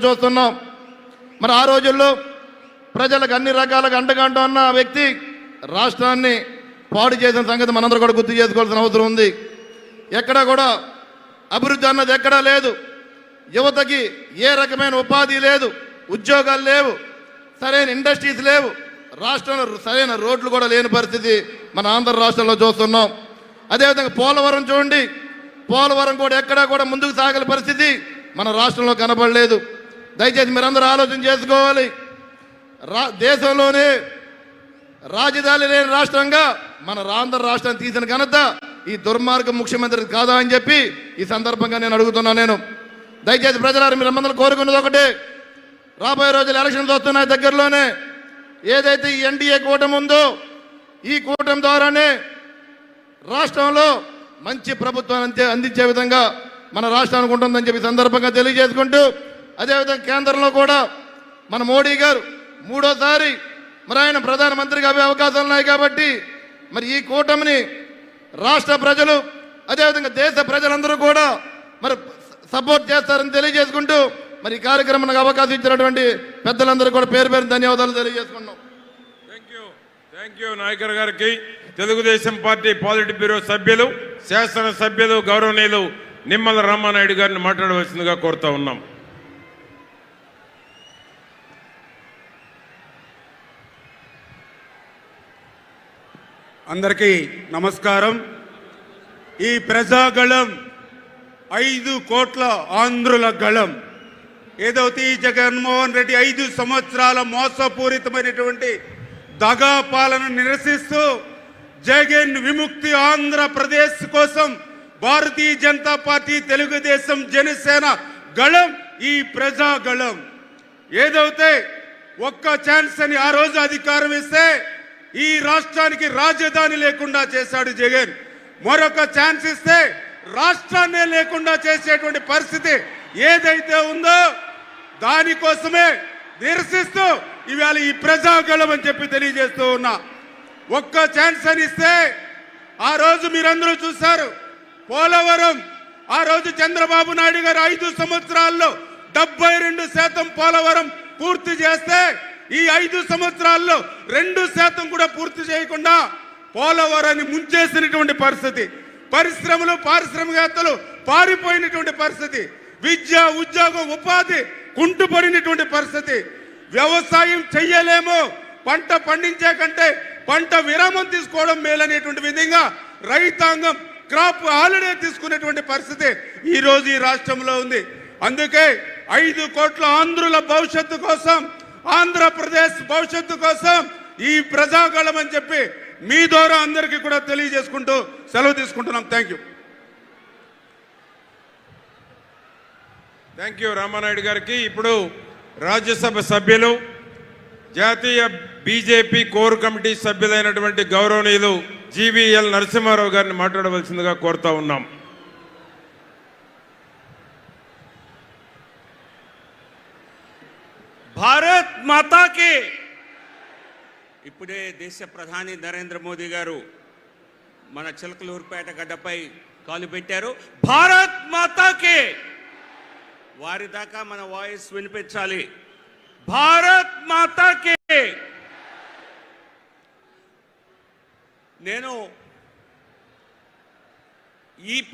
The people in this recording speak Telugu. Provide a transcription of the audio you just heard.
చూస్తున్నాం. మరి ఆ రోజుల్లో ప్రజలకు అన్ని రకాలుగా అండగంట ఉన్న వ్యక్తి రాష్ట్రాన్ని పాడు చేసిన సంగతి మనందరూ కూడా గుర్తు చేసుకోవాల్సిన అవసరం ఉంది. ఎక్కడా కూడా అభివృద్ధి అన్నది ఎక్కడా లేదు. యువతకి ఏ రకమైన ఉపాధి లేదు, ఉద్యోగాలు లేవు, సరైన ఇండస్ట్రీస్ లేవు, రాష్ట్రంలో సరైన రోడ్లు కూడా లేని పరిస్థితి మన ఆంధ్ర రాష్ట్రంలో చూస్తున్నాం. అదేవిధంగా పోలవరం చూడండి, పోలవరం కూడా ఎక్కడా కూడా ముందుకు సాగల పరిస్థితి మన రాష్ట్రంలో కనబడలేదు. దయచేసి మీరందరూ ఆలోచన చేసుకోవాలి. దేశంలోనే రాజధాని లేని రాష్ట్రంగా మన ఆంధ్ర రాష్ట్రాన్ని తీసిన ఘనత ఈ దుర్మార్గ ముఖ్యమంత్రి కాదా అని చెప్పి ఈ సందర్భంగా నేను అడుగుతున్నాను. నేను దయచేసి ప్రజలారు మీరందరూ కోరుకున్నది ఒకటే, రాబోయే రోజులు ఎలక్షన్స్ వస్తున్నాయి దగ్గరలోనే. ఏదైతే ఈ ఎన్డీఏ కూటమి ఉందో ఈ కూటమి ద్వారానే రాష్ట్రంలో మంచి ప్రభుత్వాన్ని అందించే విధంగా మన రాష్ట్రానికి ఉంటుందని చెప్పి సందర్భంగా తెలియజేసుకుంటూ, అదేవిధంగా కేంద్రంలో కూడా మన మోడీ గారు మూడోసారి మరి ఆయన ప్రధానమంత్రిగా అయ్యే అవకాశాలు ఉన్నాయి. కాబట్టి మరి ఈ కూటమిని రాష్ట్ర ప్రజలు అదేవిధంగా దేశ ప్రజలందరూ కూడా మరి సపోర్ట్ చేస్తారని తెలియజేసుకుంటూ, మరి ఈ కార్యక్రమానికి అవకాశం ఇచ్చినటువంటి పెద్దలందరూ కూడా పేరు పేరు ధన్యవాదాలు తెలియజేసుకున్నాం. థ్యాంక్ యూ నాయకర్ గారికి. తెలుగుదేశం పార్టీ పాలిట్ బ్యూరో సభ్యులు, శాసనసభ్యులు గౌరవనీయులు నిమ్మల రామానాయుడు గారిని మాట్లాడవలసిందిగా కోరుతా ఉన్నాం. అందరికీ నమస్కారం. ఈ ప్రజాగళం 5 కోట్ల ఆంధ్రుల గళం. ఏదైతే ఈ జగన్మోహన్ రెడ్డి 5 సంవత్సరాల మోసపూరితమైనటువంటి దగా పాలన నిరసిస్తూ జగన్ విముక్తి ఆంధ్రప్రదేశ్ కోసం భారతీయ జనతా పార్టీ, తెలుగుదేశం, జనసేన గళం ఈ ప్రజాగళం. ఏదైతే ఒక్క ఛాన్స్ అని ఆ రోజు అధికారం ఇస్తే ఈ రాష్ట్రానికి రాజధాని లేకుండా చేశాడు జగన్. మరొక ఛాన్స్ ఇస్తే రాష్ట్రాన్నే లేకుండా చేసేటువంటి పరిస్థితి ఏదైతే ఉందో దానికోసమే నిరసిస్తూ ఇవాళ ఈ ప్రజాగళం అని చెప్పి తెలియజేస్తూ ఉన్నా. ఒక్క ఛాన్స్ అని ఇస్తే ఆ రోజు మీరందరూ చూశారు. పోలవరం ఆ రోజు చంద్రబాబు నాయుడు గారు 5 సంవత్సరాల్లో 72% పోలవరం పూర్తి చేస్తే ఈ 5 సంవత్సరాల్లో 2% కూడా పూర్తి చేయకుండా పోలవరాన్ని ముంచేసినటువంటి పరిస్థితి, పరిశ్రమలు, పారిశ్రామికవేత్తలు పారిపోయినటువంటి పరిస్థితి, విద్య, ఉద్యోగం, ఉపాధి కుంటుపడినటువంటి పరిస్థితి, వ్యవసాయం చెయ్యలేము, పంట పండించే కంటే పంట విరామం తీసుకోవడం మేలనేటువంటి విధంగా రైతాంగం క్రాప్ హాలిడే తీసుకునేటువంటి పరిస్థితి ఈ రోజు ఈ రాష్ట్రంలో ఉంది. అందుకే 5 కోట్ల ఆంధ్రుల భవిష్యత్తు కోసం, ఆంధ్రప్రదేశ్ భవిష్యత్తు కోసం ఈ ప్రజాగళం అని చెప్పి మీ ద్వారా అందరికీ కూడా తెలియజేసుకుంటూ సెలవు తీసుకుంటున్నాం. థ్యాంక్ యూ రామానాయుడు గారికి. ఇప్పుడు రాజ్యసభ సభ్యులు, జాతీయ బీజేపీ కోర్ కమిటీ సభ్యులైనటువంటి గౌరవనీయులు జీవీఎల్ నరసింహారావు గారిని మాట్లాడవలసిందిగా కోరుతా ఉన్నాం. భారత్ మాతాకి. ఇప్పుడే దేశ ప్రధాని నరేంద్ర మోదీ గారు మన చిలకలూరుపేట గడ్డపై కాలు పెట్టారు. భారత్ మాతాకి. వారి దాకా మన వాయిస్ వినిపించాలి. భారత్ మాతాకి. నేను ఈ